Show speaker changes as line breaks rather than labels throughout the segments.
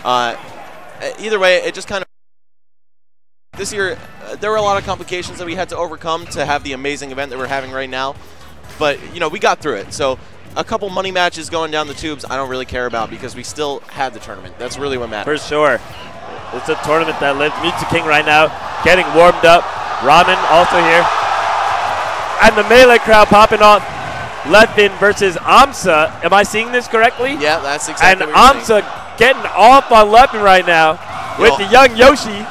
Either way, it just kind of this year there were a lot of complications that we had to overcome to have the amazing event that we're having right now. But you know, we got through it. So a couple money matches going down the tubes, I don't really care about because we still had the tournament. That's really what matters.
For sure. It's a tournament that lives. Mew2King right now getting warmed up. Ramen also here. And the Melee crowd popping off. Levin versus Amsa. Am I seeing this correctly?
Yeah, that's exactly
and
what you're saying.
Amsa getting off on Levin right now with the young Yoshi.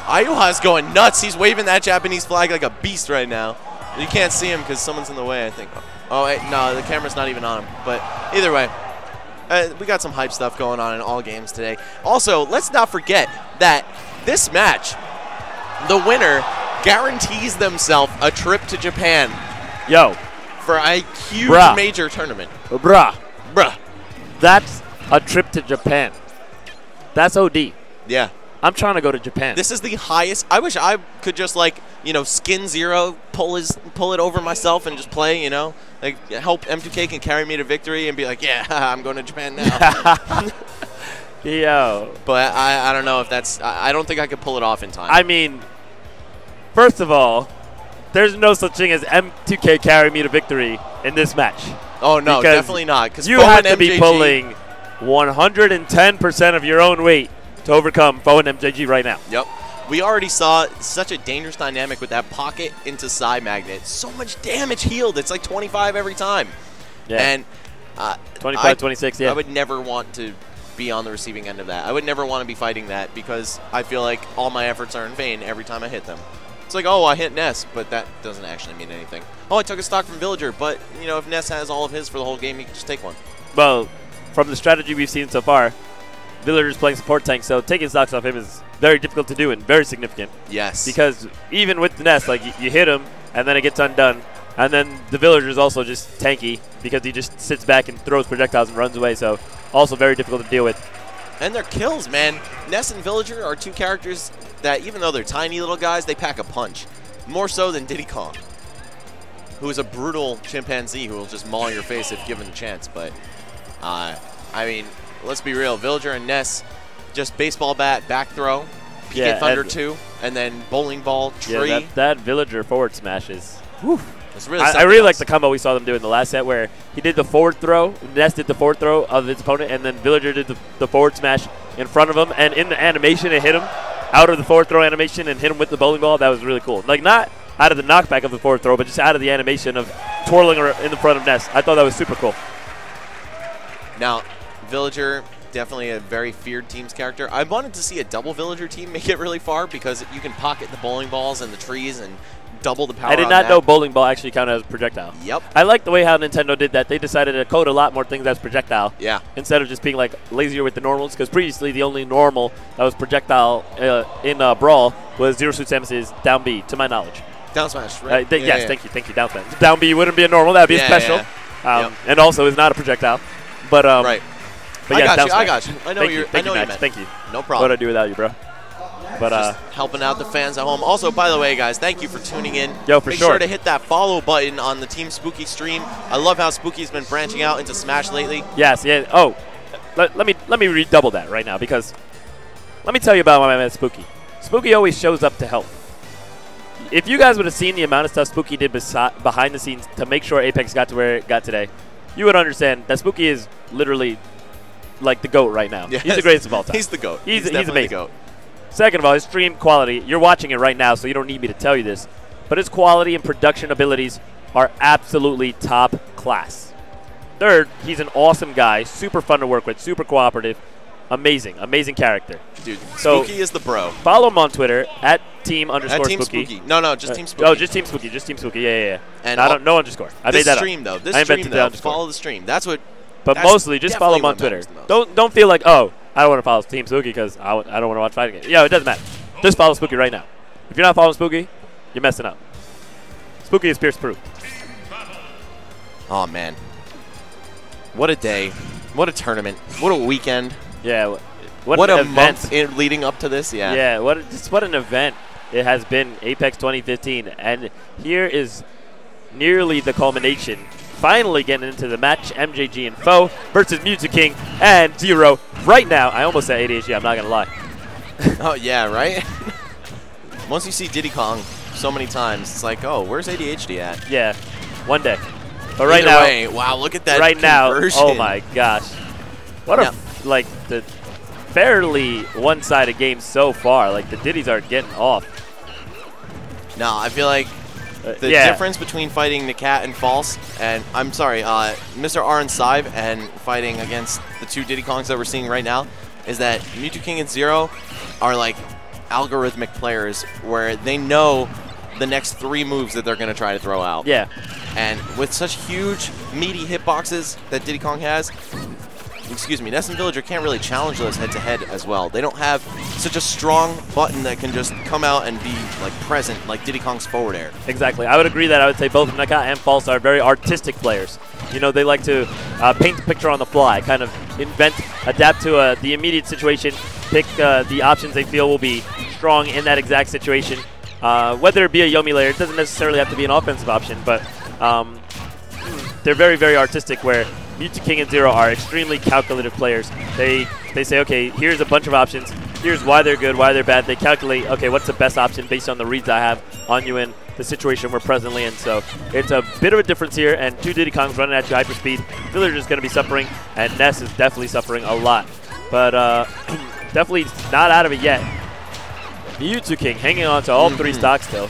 Ayuha's going nuts. He's waving that Japanese flag like a beast right now. You can't see him because someone's in the way, I think. Oh, wait, no, the camera's not even on him. But either way, we got some hype stuff going on in all games today. Also, let's not forget that this match, the winner guarantees themselves a trip to Japan.
Yo.
For a huge major tournament.
Bruh.
Bruh.
That's a trip to Japan. That's OD.
Yeah.
I'm trying to go to Japan.
This is the highest. I wish I could just, like, you know, skin ZeRo, pull it over myself and just play, you know? Like, help M2K carry me to victory and be like, yeah, I'm going to Japan now.
Yo.
But I don't know if that's, I don't think I could pull it off in time.
I mean, first of all, there's no such thing as M2K carry me to victory in this match.
Oh, no, definitely not. Because
you have to be pulling 110% of your own weight to overcome FOW and MJG right now.
Yep. We already saw such a dangerous dynamic with that pocket into side magnet. So much damage healed. It's like 25 every time.
Yeah.
And
25, 26, yeah.
I would never want to be on the receiving end of that. I would never want to be fighting that because I feel like all my efforts are in vain every time I hit them. It's like, oh, I hit Ness, but that doesn't actually mean anything. Oh, I took a stock from Villager, but, you know, if Ness has all of his for the whole game, he can just take one.
Well, from the strategy we've seen so far, Villager's playing support tank, so taking stocks off him is very difficult to do and very significant.
Yes.
Because even with the Ness, like, you hit him, and then it gets undone. And then the Villager's also just tanky because he just sits back and throws projectiles and runs away, so also very difficult to deal with.
And their kills, man. Ness and Villager are two characters that, even though they're tiny little guys, they pack a punch. More so than Diddy Kong, who is a brutal chimpanzee who will just maul your face if given the chance. But, I mean, let's be real. Villager and Ness, just baseball bat, back throw, PK Thunder 2, and then bowling ball, tree.
Yeah, that Villager forward smash is...
Whew. Really
I really like the combo we saw them do in the last set where he did the forward throw, Ness did the forward throw of his opponent, and then Villager did the forward smash in front of him. And in the animation, it hit him out of the forward throw animation and hit him with the bowling ball. That was really cool. Like, not out of the knockback of the forward throw, but just out of the animation of twirling in the front of Ness. I thought that was super cool.
Now, Villager, definitely a very feared team's character. I wanted to see a double Villager team make it really far because you can pocket the bowling balls and the trees and double the power.
I did not know bowling ball actually counted as projectile.
Yep.
I like the way how Nintendo did that. They decided to code a lot more things as projectile.
Yeah.
Instead of just being like lazier with the normals, because previously the only normal that was projectile in Brawl was ZeRo Suit Samus's down B, to my knowledge.
Down smash, right?
Yes, thank you, down smash. Down B wouldn't be a normal, that would be a special.
Yep.
And also is not a projectile. But
right.
But yeah,
I got you. I know you're. I know you meant.
Thank you.
No problem.
What would I do without you, bro? But
just helping out the fans at home. Also, by the way, guys, thank you for tuning in.
Yo, for
Make
sure.
sure to hit that follow button on the Team Spooky stream. I love how Spooky's been branching out into Smash lately.
Yes, yeah. Oh, let me redouble that right now because let me tell you about my man Spooky. Spooky always shows up to help. If you guys would have seen the amount of stuff Spooky did behind the scenes to make sure Apex got to where it got today, you would understand that Spooky is literally like the GOAT right now. Yes. He's the greatest of all time.
He's the GOAT.
He's amazing.
The GOAT.
Second of all, his stream quality, you're watching it right now, so you don't need me to tell you this, but his quality and production abilities are absolutely top class. Third, he's an awesome guy, super fun to work with, super cooperative, amazing character.
Dude, Spooky is the bro.
Follow him on Twitter, at @team_Spooky.
No, just Team Spooky.
Oh, just Team Spooky, yeah.
And
no underscore. I made that
stream,
up.
This stream, though, follow the stream. That's what...
But mostly, just follow him on Twitter. Don't feel like, oh, I don't want to follow Team Spooky because I don't want to watch fighting games. Yeah, it doesn't matter. Just follow Spooky right now. If you're not following Spooky, you're messing up. Spooky is Pierce proof.
Oh, man. What a day. What a tournament. What a weekend.
Yeah.
What a month leading up to this. Yeah.
Yeah, what an event it has been, Apex 2015. And here is nearly the culmination finally getting into the match. MJG and FOW versus Mew2King and ZeRo. Right now, I almost said ADHD, I'm not going to lie.
Oh, yeah, right? Once you see Diddy Kong so many times, it's like, oh, where's ADHD at?
Yeah, one day. But right
Either
now,
way, wow, look at that
right
conversion.
now, oh my gosh. What a, like, the fairly one-sided game so far. Like, the Diddies are getting off.
No, I feel like the difference between fighting Nakat and False, and I'm sorry, Mr. R and Sive, and fighting against the two Diddy Kongs that we're seeing right now, is that Mew2King and ZeRo are like algorithmic players where they know the next 3 moves that they're going to try to throw out.
Yeah.
And with such huge, meaty hitboxes that Diddy Kong has, excuse me, Ness and Villager can't really challenge those head-to-head as well. They don't have such a strong button that can just come out and be like present like Diddy Kong's forward air.
Exactly. I would agree that I would say both Nakat and False are very artistic players. You know, they like to paint the picture on the fly, kind of invent, adapt to the immediate situation, pick the options they feel will be strong in that exact situation. Whether it be a Yomi layer, it doesn't necessarily have to be an offensive option, but they're very, very artistic where Mew2King and ZeRo are extremely calculative players. They say, okay, here's a bunch of options. Here's why they're good, why they're bad. They calculate, okay, what's the best option based on the reads I have on you in the situation we're presently in. So it's a bit of a difference here, and 2 Diddy Kongs running at you hyperspeed. Villager's going to be suffering, and Ness is definitely suffering a lot. But definitely not out of it yet. Mew2King hanging on to all 3 stocks still.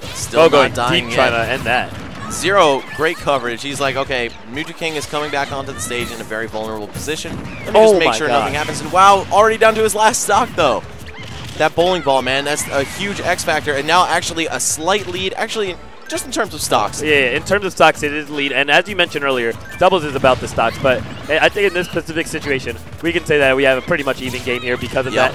Still
going
dying
deep, trying to end that.
ZeRo, great coverage. He's like, okay, Mew2King is coming back onto the stage in a very vulnerable position. Let me just make sure nothing happens. And wow, already down to his last stock, though. That bowling ball, man, that's a huge X factor. And now actually a slight lead, actually just in terms of stocks.
Yeah, in terms of stocks, it is lead. And as you mentioned earlier, doubles is about the stocks. But I think in this specific situation, we can say that we have a pretty much even game here because of that.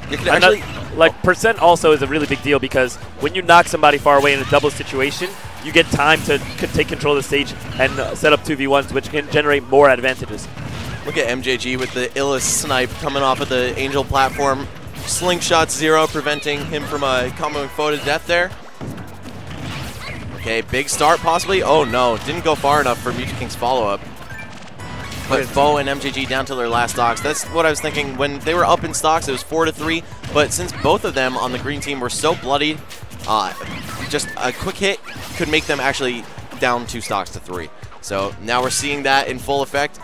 You can actually,
like, percent also is a really big deal because when you knock somebody far away in a double situation, you get time to take control of the stage and set up 2v1s, which can generate more advantages.
Look at MJG with the illest snipe coming off of the Angel platform. Slingshot ZeRo preventing him from comboing FOW to death there. Okay, big start possibly. Oh no, didn't go far enough for Mew2King's follow-up. But FOW and MJG down to their last stocks. That's what I was thinking. When they were up in stocks, it was 4-3. But since both of them on the green team were so bloodied, just a quick hit could make them actually down 2 stocks to 3. So now we're seeing that in full effect.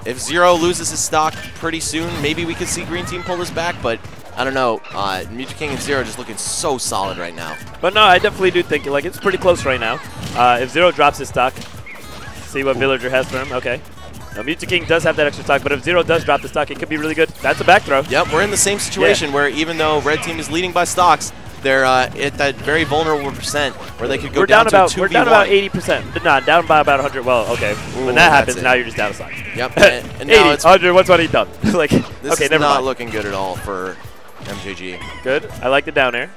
If ZeRo loses his stock pretty soon, maybe we could see green team pull this back. But I don't know. Mew2King and ZeRo just looking so solid right now.
But no, I definitely do think like it's pretty close right now. If ZeRo drops his stock, see what Villager has for him. Okay. Now, Mew2King does have that extra stock, but if ZeRo does drop the stock, it could be really good. That's a back throw.
Yep, we're in the same situation where even though red team is leading by stocks, they're at that very vulnerable percent where they could go down to 2v1.
We're down about 80%. Nah, down by about 100. Well, okay.
Ooh,
when that happens, now you're just down a stock.
Yep. And now
80,
it's
100, what's what he done? Like,
this
okay,
is
never
not
mind.
looking good at all for MJG.
Good. I like the down air.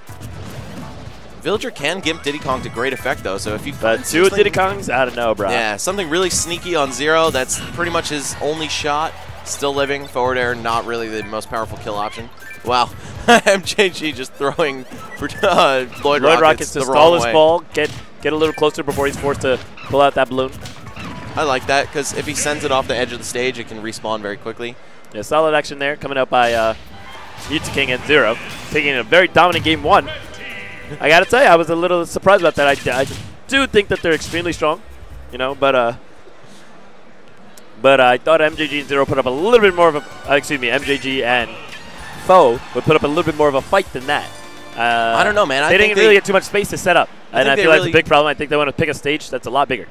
Villager can gimp Diddy Kong to great effect, though, so if you
But 2 Diddy Kongs, I don't know, bro.
Yeah, something really sneaky on ZeRo. That's pretty much his only shot. Still living. Forward air, not really the most powerful kill option. Wow. MJG just throwing Lloyd Rockets
to stall his ball, get a little closer before he's forced to pull out that balloon.
I like that, because if he sends it off the edge of the stage, it can respawn very quickly.
Yeah, solid action there, coming out by Mew2King and ZeRo, taking a very dominant game 1. I gotta tell you, I was a little surprised about that. I do think that they're extremely strong, you know, but I thought MJG and ZeRo put up a little bit more of a, MJG and FOW would put up a little bit more of a fight than that.
I don't know, man.
They didn't really get too much space to set up, and I feel like it's a big problem. I think they want to pick a stage that's a lot bigger.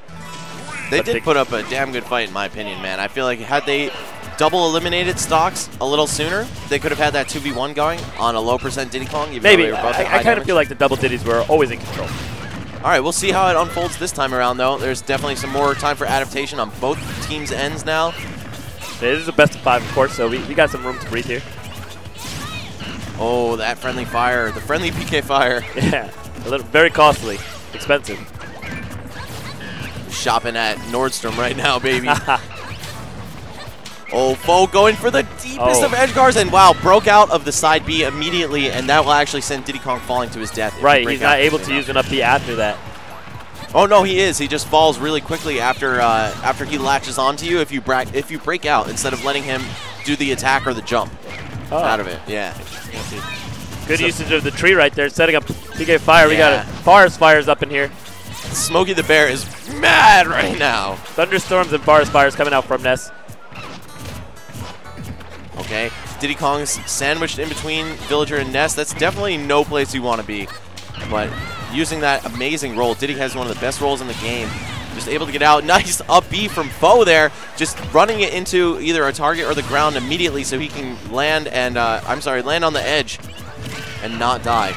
They did put up a damn good fight, in my opinion, man. I feel like had they double eliminated stocks a little sooner, they could have had that 2v1 going on a low percent Diddy Kong. Even
Maybe.
Though they were both
I kind of feel like the double Diddies were always in control.
All right, we'll see how it unfolds this time around, though. There's definitely some more time for adaptation on both teams' ends now.
This is a best of 5, of course, so we got some room to breathe here.
Oh, that friendly fire, the friendly PK fire.
Yeah, very costly, expensive.
Shopping at Nordstrom right now, baby. Oh, FOW going for the deepest of edge guards, and wow, broke out of the side B immediately, and that will actually send Diddy Kong falling to his death.
Right, he's not able to use an up B after that.
Oh no, he is. He just falls really quickly after after he latches onto you. If you break out instead of letting him do the attack or the jump out of it. Yeah.
Good usage of the tree right there, setting up PK Fire. We got Forest Fires up in here.
Smokey the Bear is mad right now.
Thunderstorms and Forest Fires coming out from Ness.
Okay, Diddy Kong's sandwiched in between Villager and Ness. That's definitely no place you want to be. But using that amazing roll, Diddy has one of the best rolls in the game. Just able to get out. Nice up B from FOW there. Just running it into either a target or the ground immediately so he can land and, land on the edge and not die.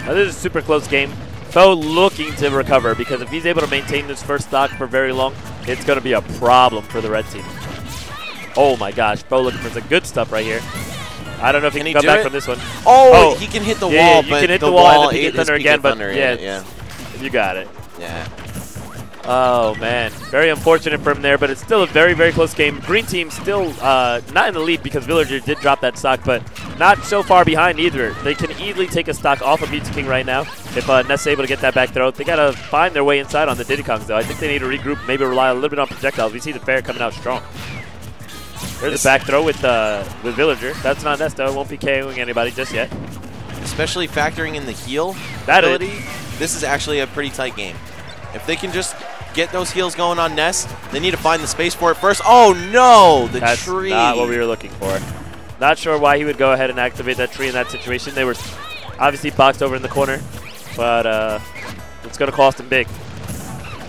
Now this is a super close game. FOW looking to recover because if he's able to maintain this first stock for very long, it's going to be a problem for the red team. Oh my gosh, FOW looking for some good stuff right here. I don't know if he can come back from this one.
Oh, he can hit the wall,
you
but
can hit
the
wall
wall
and
ate
Thunder
his
again, but
Thunder
yeah, you got it.
Yeah.
Oh man, very unfortunate for him there, but it's still a very, very close game. Green team still not in the lead because Villager did drop that stock, but not so far behind either. They can easily take a stock off of Mew2King right now if Ness is able to get that back throw. They got to find their way inside on the Diddy Kongs though. I think they need to regroup, maybe rely a little bit on projectiles. We see the Bear coming out strong. There's a back throw with Villager. That's not Ness though. It won't be KOing anybody just yet.
Especially factoring in the heal ability, this is actually a pretty tight game. If they can just get those heals going on Ness, they need to find the space for it first. Oh no, the tree.
That's not what we were looking for. Not sure why he would go ahead and activate that tree in that situation. They were obviously boxed over in the corner, but it's going to cost him big.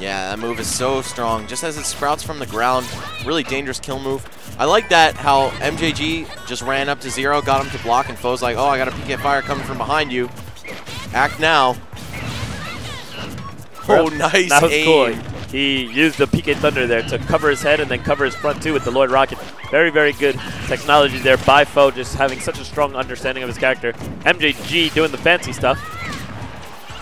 Yeah, that move is so strong. Just as it sprouts from the ground, really dangerous kill move. I like that how MJG just ran up to ZeRo, got him to block, and FOW's like, oh, I got a PK Fire coming from behind you. Act now. Oh, nice
That was
aim.
cool. He used the PK Thunder there to cover his head and then cover his front too with the Lloyd Rocket. Very, very good technology there by FOW, just having such a strong understanding of his character. MJG doing the fancy stuff.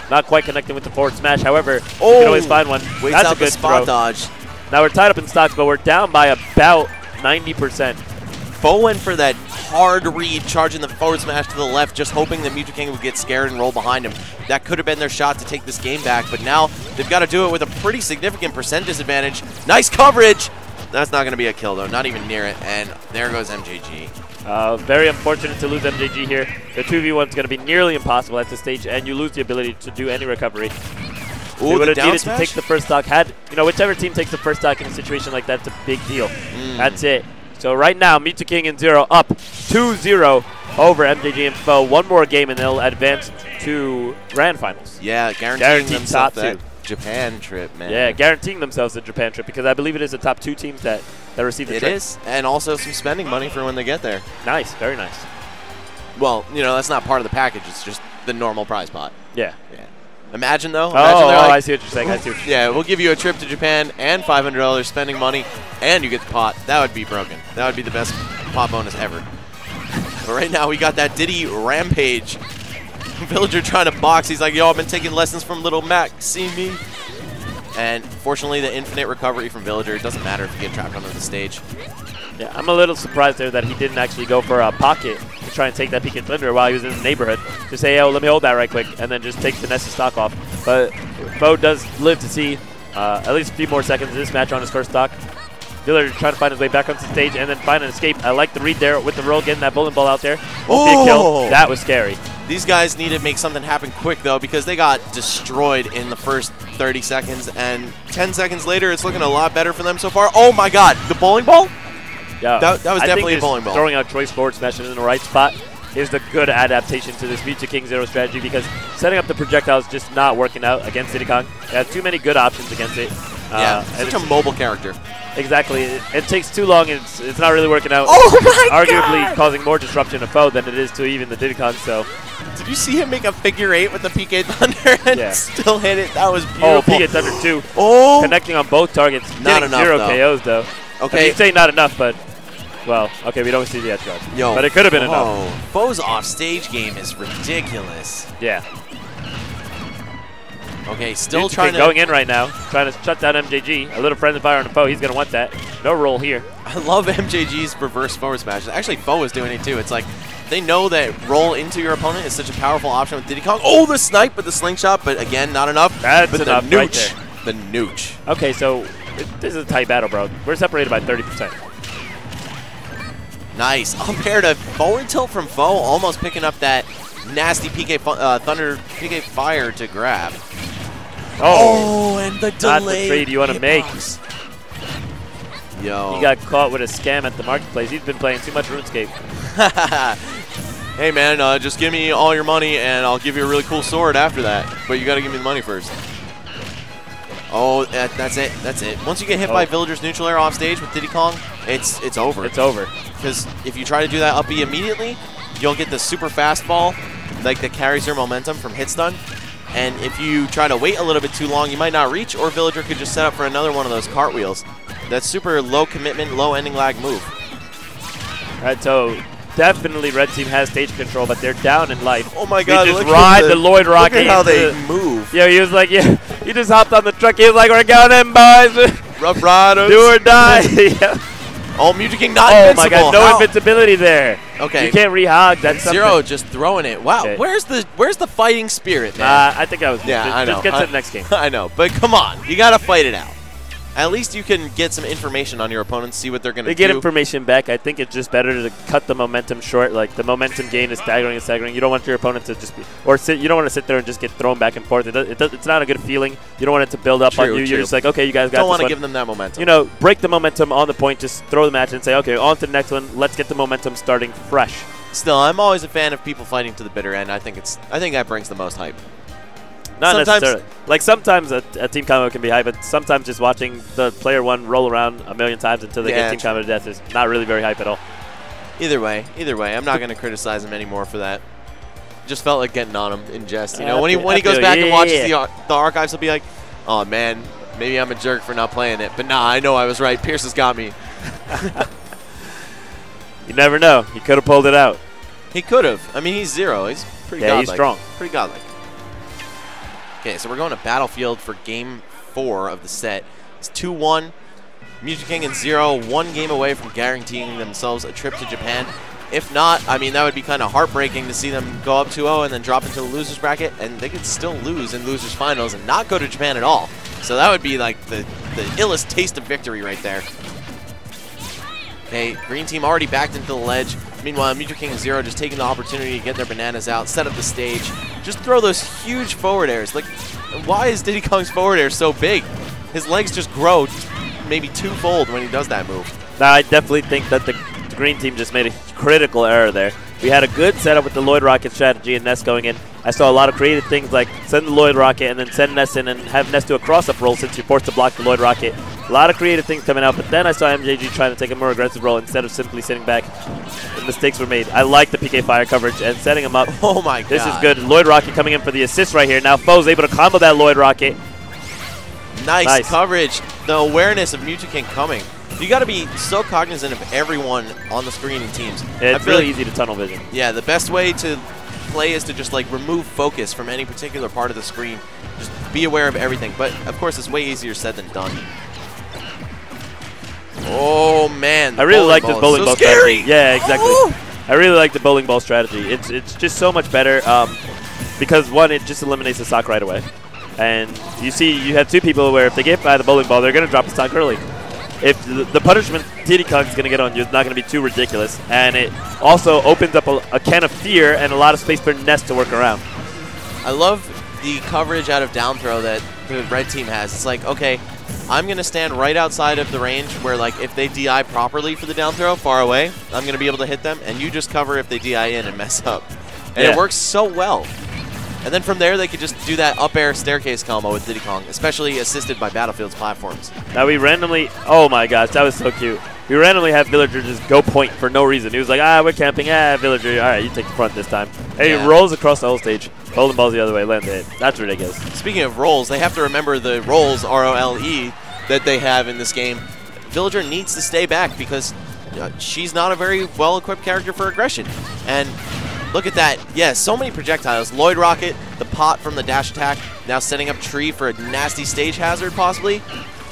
Not quite connecting with the forward smash, however, you can always find one. That's a good
spot
throw.
dodge.
Now we're tied up in stocks, but we're down by about 90%.
FOW went for that hard read, charging the forward smash to the left, just hoping that Mew2King would get scared and roll behind him. That could have been their shot to take this game back, but now they've got to do it with a pretty significant percent disadvantage. Nice coverage! That's not going to be a kill, though. Not even near it, and there goes MJG.
Very unfortunate to lose MJG here. The 2v1 is going to be nearly impossible at this stage, and you lose the ability to do any recovery. They would have needed to take the first stock. Whichever team takes the first stock in a situation like that, it's a big deal. That's it. So right now, Mew2King and ZeRo up 2-0 over MJG and FOW. One more game and they'll advance to grand finals.
Yeah, guaranteeing themselves that
two.
Japan trip, man.
Yeah, guaranteeing themselves the Japan trip because I believe it is the top 2 teams that receive the trip.
It is, and also some spending money for when they get there.
Nice, very nice.
Well, that's not part of the package. It's just the normal prize pot.
Yeah.
Imagine, though.
I see what you're saying.
Yeah, we'll give you a trip to Japan and $500 spending money, and you get the pot. That would be broken. That would be the best pot bonus ever. But right now, we got that Diddy Rampage. Villager trying to box. He's like, yo, I've been taking lessons from Little Mac. See me? And fortunately, the infinite recovery from Villager. It doesn't matter if you get trapped onto the stage.
Yeah, I'm a little surprised there that he didn't actually go for a pocket to try and take that PK Thunder while he was in the neighborhood. Just say, oh, let me hold that right quick, and then just take the Ness stock off. But FOW does live to see at least a few more seconds of this match on his first stock. Villager trying to find his way back onto the stage and then find an escape. I like the read there with the roll, getting that bowling ball out there. Won't be a kill. That was scary.
These guys need to make something happen quick, though, because they got destroyed in the first 30 seconds, and 10 seconds later, it's looking a lot better for them so far. Oh, my God. The bowling ball?
Yeah,
that was definitely a bowling ball.
Throwing out choice forward smash in the right spot is the good adaptation to this Mew2King ZeRo strategy because setting up the projectile is just not working out against Diddy Kong. It has too many good options against it.
Yeah, such a mobile character.
Exactly. It takes too long and it's not really working out.
Oh my
Arguably
God!
causing more disruption to FOW than it is to even the Diddy Kong. So,
did you see him make a figure 8 with the PK Thunder and still hit it? That was beautiful.
Oh, PK Thunder 2.
Oh!
Connecting on both targets.
Not
getting
enough,
0
though.
KOs, though.
Okay.
You'd say not enough, but, well, okay, we don't see the edge guard.
Yo,
but it could have been enough.
FOW's off-stage game is ridiculous.
Yeah.
Okay, still
Mew2King
trying to...
going in right now, trying to shut down MJG. A little friendly fire on the FOW. He's going to want that. No roll here.
I love MJG's reverse forward smash. Actually, FOW was doing it too. It's like They know that roll into your opponent is such a powerful option with Diddy Kong. Oh, the snipe with the slingshot, but again, not enough.
That's
but
enough
the nooch,
right
there. The nooch.
Okay, so this is a tight battle, bro. We're separated by 30%.
Nice. Up air to forward tilt from Foe, almost picking up that nasty PK Thunder PK Fire to grab. Oh, and the delay.
Not the trade you want to make.
Yo.
He got caught with a scam at the marketplace. He's been playing too much RuneScape.
Hey, man, just give me all your money, and I'll give you a really cool sword after that. But you got to give me the money first. Oh, that's it. That's it. Once you get hit by Villager's neutral air off stage with Diddy Kong, it's over.
It's over.
Because if you try to do that up B immediately, you'll get the super fast fall, like that carries your momentum from hit stun. And if you try to wait a little bit too long, you might not reach, or Villager could just set up for another one of those cartwheels. That's super low commitment, low ending lag move.
All right, so definitely red team has stage control, but they're down in life.
Oh my god,
they just
look
ride the Lloyd Rocket.
Look at how they move.
Yeah, he was like, yeah, he just hopped on the truck. He was like, we're going in, boys.
Rough Riders.
Do or die. Yeah.
Oh, MVG not
invincible.
invincible.
Oh my god, no invincibility there.
Okay.
You can't re-hog. That's
ZeRo just throwing it. Wow,
okay.
where's the fighting spirit, man?
I think I was.
Yeah, I know.
Just get to the next game.
I know, but come on, you gotta fight it out. At least you can get some information on your opponents, see what they're going to do.
They get information back. I think it's just better to cut the momentum short. Like, the momentum gain is staggering and staggering. You don't want your opponent to just be, you don't want to sit there and just get thrown back and forth. It's not a good feeling. You don't want it to build up on you. You're just like, okay, you guys got this one.
Don't want to give them that momentum.
You know, break the momentum on the point. Just throw the match and say, okay, on to the next one. Let's get the momentum starting fresh.
Still, I'm always a fan of people fighting to the bitter end. I think that brings the most hype.
Not necessarily. Like, sometimes a team combo can be hype, but sometimes just watching the player one roll around a million times until they get team combo to death is not really very hype at all.
Either way, I'm not going to criticize him anymore for that. Just felt like getting on him in jest. You know, when he goes back and watches the archives, he'll be like, oh man, maybe I'm a jerk for not playing it. But nah, I know I was right. Pierce has got me.
You never know. He could have pulled it out.
He could have. I mean, he's ZeRo. He's pretty godlike.
He's strong.
Pretty godlike. Okay, so we're going to Battlefield for Game 4 of the set. It's 2-1. MVG and ZeRo 1 game away from guaranteeing themselves a trip to Japan. If not, I mean, that would be kind of heartbreaking to see them go up 2-0 and then drop into the losers bracket, and they could still lose in losers finals and not go to Japan at all. So that would be like the illest taste of victory right there. Okay, green team already backed into the ledge. Meanwhile, MVG and ZeRo just taking the opportunity to get their bananas out, set up the stage, just throw those huge forward airs. Like, why is Diddy Kong's forward air so big? His legs just grow maybe twofold when he does that move.
Now, I definitely think that the green team just made a critical error there. We had a good setup with the Lloyd Rocket strategy and Ness going in. I saw a lot of creative things like send the Lloyd Rocket and then send Ness in and have Ness do a cross-up roll since you're forced to block the Lloyd Rocket. A lot of creative things coming out, but then I saw MJG trying to take a more aggressive role instead of simply sitting back. The mistakes were made. I like the PK Fire coverage and setting him up.
Oh my god.
This is good. Lloyd Rocket coming in for the assist right here. Now Foe's able to combo that Lloyd Rocket.
Nice coverage. The awareness of Mew2King coming. You got to be so cognizant of everyone on the screen in teams.
Yeah, it's really easy to tunnel vision.
Yeah, the best way to play is to just like remove focus from any particular part of the screen. Just be aware of everything. But of course, it's way easier said than done. Oh man,
I really like this bowling ball strategy. Yeah, exactly.
Oh.
I really like the bowling ball strategy. It's just so much better because one, it just eliminates the stock right away. And you see, you have two people where if they get by the bowling ball, they're going to drop the stock early. If the punishment Diddy Kong is going to get on you is not going to be too ridiculous. And it also opens up a can of fear and a lot of space for Ness to work around.
I love the coverage out of down throw that the red team has. It's like, okay, I'm going to stand right outside of the range where, like, if they DI properly for the down throw far away, I'm going to be able to hit them, and you just cover if they DI in and mess up. And it works so well. And then from there, they could just do that up air staircase combo with Diddy Kong, especially assisted by Battlefield's platforms.
Now we randomly, oh my gosh, that was so cute. We randomly had Villager just go point for no reason. He was like, we're camping, Villager, all right, you take the front this time. And he rolls across the whole stage, bowling balls the other way, land the hit. That's ridiculous.
Speaking of rolls, they have to remember the rolls, R-O-L-E, that they have in this game. Villager needs to stay back because she's not a very well-equipped character for aggression. And look at that. Yeah, so many projectiles. Lloyd Rocket, the pot from the dash attack, now setting up Tree for a nasty stage hazard, possibly.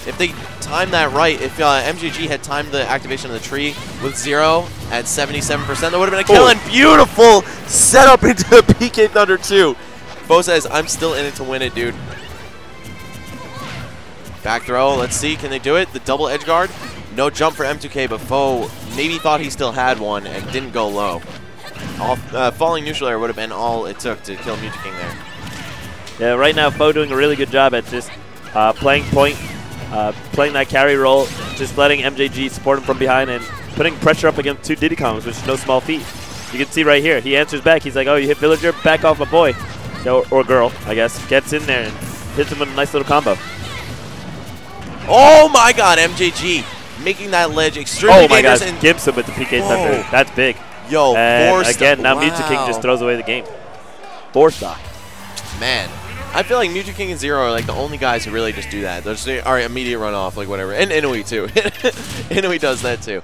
if they timed that right, if MJG had timed the activation of the tree with ZeRo at 77%, that would have been a kill. And beautiful setup into the PK Thunder 2. Bo says, I'm still in it to win it, dude. Back throw, let's see, can they do it? The double edge guard, no jump for M2K, but Foe maybe thought he still had one and didn't go low. Falling neutral air would have been all it took to kill Mew2King there.
Yeah, right now Foe doing a really good job at just playing point, playing that carry role, just letting MJG support him from behind and putting pressure up against two Diddy Kongs, which is no small feat. You can see right here, he answers back, he's like, oh, you hit Villager, back off my boy. Or girl, I guess, gets in there and hits him with a nice little combo.
Oh my god, MJG making that ledge extremely dangerous.
Oh my god, Gibson with the PK Thunder. That's big.
Yo,
and again, now Mew2King just throws away the game. 4 stock.
Man, I feel like Mew2King and ZeRo are like the only guys who really just do that. They're just, all right, immediate runoff, like whatever. And Inui too. Inui does that too.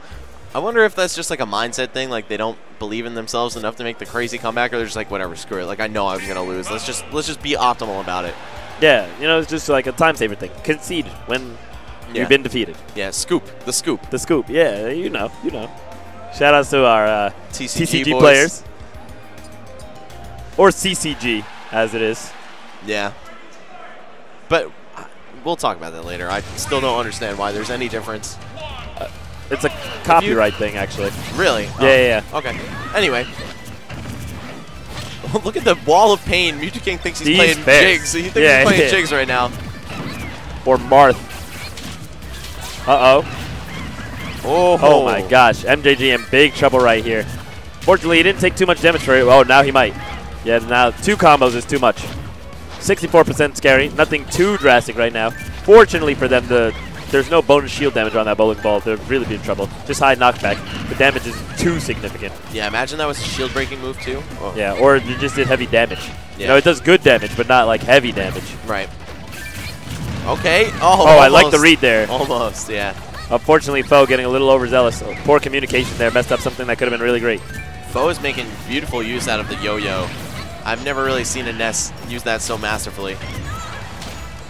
I wonder if that's just like a mindset thing, like they don't believe in themselves enough to make the crazy comeback, or they're just like, whatever, screw it. Like I know I'm gonna lose. Let's just be optimal about it.
Yeah, you know, it's just like a time saver thing. Concede when you've been defeated.
Yeah, scoop. The scoop.
The scoop. Yeah, you know. Shout outs to our TCG
boys.
players. Or CCG, as it is.
Yeah. But we'll talk about that later. I still don't understand why there's any difference.
It's a copyright thing, actually.
Really?
Yeah.
Okay. Anyway. Look at the wall of pain. Mew2King thinks he's playing jigs. He thinks he's playing jigs right now.
Or Marth. Uh-oh. Oh my gosh. MJG in big trouble right here. Fortunately, he didn't take too much damage for it. Oh, now he might. Yeah, now 2 combos is too much. 64% scary. Nothing too drastic right now. Fortunately for them, there's no bonus shield damage on that bowling ball. They'll really be in trouble. Just high knockback. The damage is too significant.
Yeah, imagine that was a shield breaking move too. Oh.
Yeah, or you just did heavy damage.
Yeah.
You know, it does good damage, but not like heavy damage.
Right. Okay. Oh,
I like the read there.
Almost, yeah.
Unfortunately, Foe getting a little overzealous. Poor communication there. Messed up something that could have been really great.
Foe is making beautiful use out of the yo-yo. I've never really seen a Ness use that so masterfully.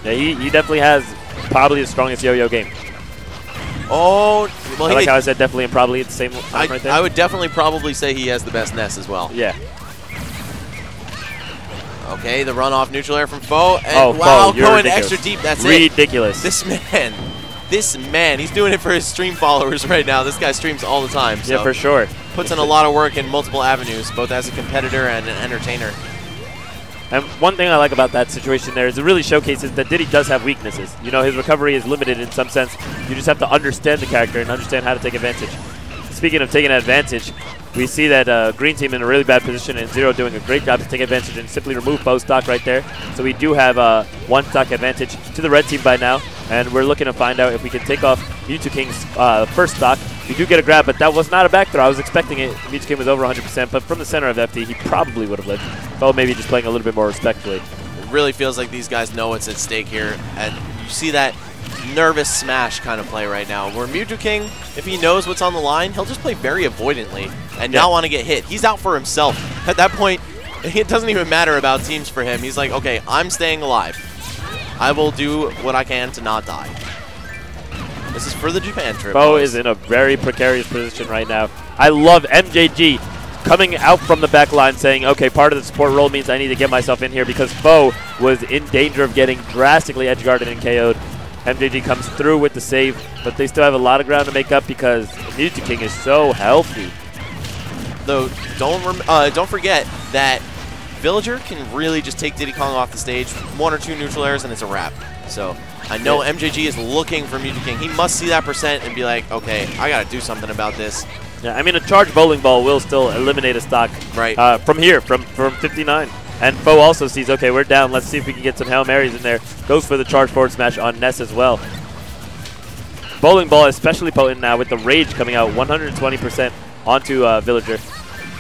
Yeah, he definitely has probably the strongest yo-yo game.
Oh, well,
I like how I said definitely and probably at the same time right there.
I would definitely probably say he has the best Ness as well.
Yeah.
Okay, the runoff neutral air from Foe. And
oh,
wow,
Foe, you're
going
ridiculous.
extra deep. That's
ridiculous.
This man, he's doing it for his stream followers right now. This guy streams all the time. So
yeah, for sure.
Puts in a lot of work in multiple avenues, both as a competitor and an entertainer.
And one thing I like about that situation there is it really showcases that Diddy does have weaknesses. You know, his recovery is limited in some sense. You just have to understand the character and understand how to take advantage. Speaking of taking advantage, we see that Green Team in a really bad position and ZeRo doing a great job to take advantage and simply remove Foe's stock right there. So we do have 1 stock advantage to the red team by now. And we're looking to find out if we can take off Mew2King's first stock. We do get a grab, but that was not a back throw. I was expecting it. Mew2King was over 100%, but from the center of FD, he probably would have lived. Foe maybe just playing a little bit more respectfully.
It really feels like these guys know what's at stake here. And you see that nervous smash kind of play right now, where Mew2King, if he knows what's on the line, he'll just play very avoidantly and not want to get hit. He's out for himself. At that point, it doesn't even matter about teams for him. He's like, okay, I'm staying alive. I will do what I can to not die. This is for the Japan trip.
Foe is in a very precarious position right now. I love MJG coming out from the back line saying, okay, part of the support role means I need to get myself in here because Foe was in danger of getting drastically edgeguarded and KO'd. MJG comes through with the save, but they still have a lot of ground to make up because Mew2King is so healthy.
Though, don't forget that Villager can really just take Diddy Kong off the stage, 1 or 2 neutral airs, and it's a wrap. So I know MJG is looking for Mew2King. He must see that percent and be like, okay, I got to do something about this.
Yeah, I mean, a charged bowling ball will still eliminate a stock from here, from 59. And Foe also sees, okay, we're down. Let's see if we can get some Hail Marys in there. Goes for the charge forward smash on Ness as well. Bowling ball especially potent now with the rage coming out 120% onto Villager.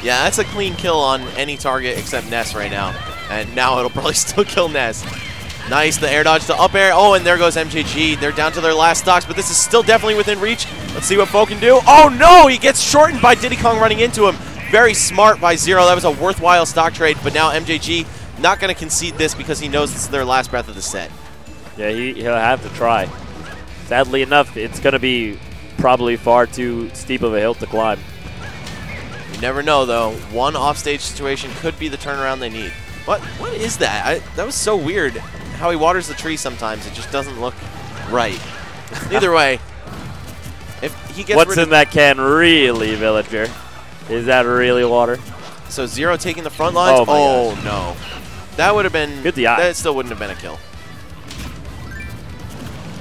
Yeah, that's a clean kill on any target except Ness right now. And now it'll probably still kill Ness. Nice, the air dodge to up air. Oh, and there goes MJG. They're down to their last stocks, but this is still definitely within reach. Let's see what Foe can do. Oh, no! He gets shortened by Diddy Kong running into him. Very smart by ZeRo. That was a worthwhile stock trade, but now MJG not going to concede this because he knows this is their last breath of the set.
Yeah, he'll have to try. sadly enough, it's going to be probably far too steep of a hill to climb.
You never know, though. One offstage situation could be the turnaround they need. What is that? That was so weird. How he waters the tree sometimes, it just doesn't look right. Either way, if he gets
What's in that can really, Villager? Is that really water?
So ZeRo taking the front lines.
Oh,
no. That would have been
good. That
still wouldn't have been a kill.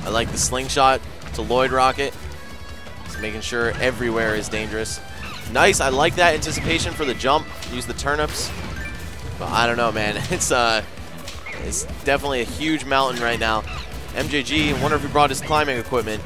I like the slingshot to Lloyd Rocket. Just making sure everywhere is dangerous. Nice. I like that anticipation for the jump. Use the turnips. But I don't know, man. It's definitely a huge mountain right now. MJG, wonder if he brought his climbing equipment.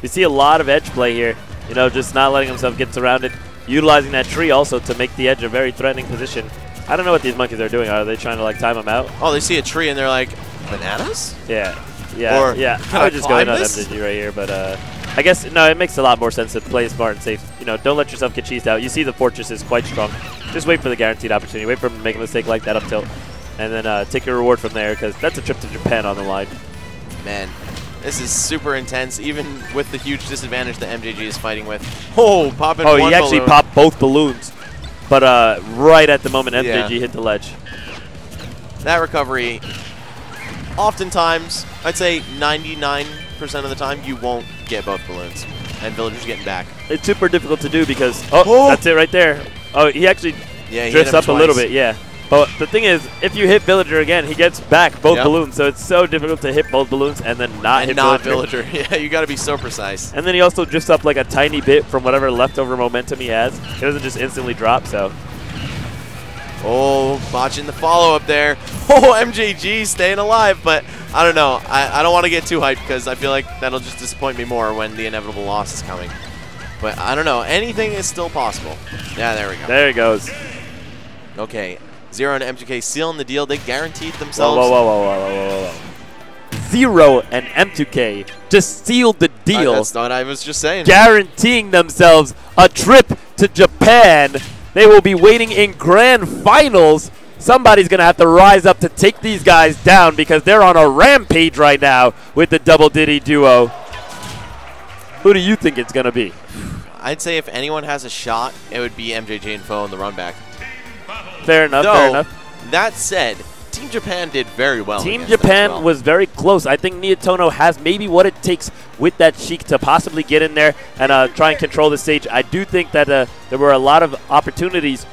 You see a lot of edge play here. You know, just not letting himself get surrounded. Utilizing that tree also to make the edge a very threatening position. I don't know what these monkeys are doing. Are they trying to like time him out?
Oh, they see a tree and they're like, bananas?
Yeah.
Or
yeah. I would just go in on MJG right here, but I guess no. It makes a lot more sense to play smart and safe. You know, don't let yourself get cheesed out. You see the fortress is quite strong. Just wait for the guaranteed opportunity. Wait for him to make a mistake like that up tilt, and then take your reward from there because that's a trip to Japan on the line.
Man, this is super intense, even with the huge disadvantage that MJG is fighting with. Oh, popping one balloon.
He actually popped both balloons, but right at the moment MJG hit the ledge.
That recovery, oftentimes, I'd say 99% of the time, you won't get both balloons, and Villager's getting back.
It's super difficult to do because, that's it right there. Oh, he actually drifts up a little bit, yeah. But the thing is, if you hit Villager again, he gets back both balloons, so it's so difficult to hit both balloons and then not hit Villager.
Yeah, you got to be so precise.
And then he also drifts up like a tiny bit from whatever leftover momentum he has. He doesn't just instantly drop, so.
Oh, botching the follow-up there. Oh, MJG staying alive, but I don't know. I don't want to get too hyped because I feel like that'll just disappoint me more when the inevitable loss is coming. But I don't know. Anything is still possible. Yeah, there we go.
There he goes.
Okay. ZeRo and MJG sealing the deal. They guaranteed themselves.
Whoa. ZeRo and M2K just sealed the deal.
That's what I was just saying.
Guaranteeing themselves a trip to Japan. They will be waiting in grand finals. Somebody's going to have to rise up to take these guys down because they're on a rampage right now with the double Diddy duo. Who do you think it's going to be?
I'd say if anyone has a shot, it would be MJG and FOW in the run back.
Fair enough, fair enough.
That said, Team Japan did very well.
Team Japan was very close. I think Niatono has maybe what it takes with that Sheik to possibly get in there and try and control the stage. I do think that there were a lot of opportunities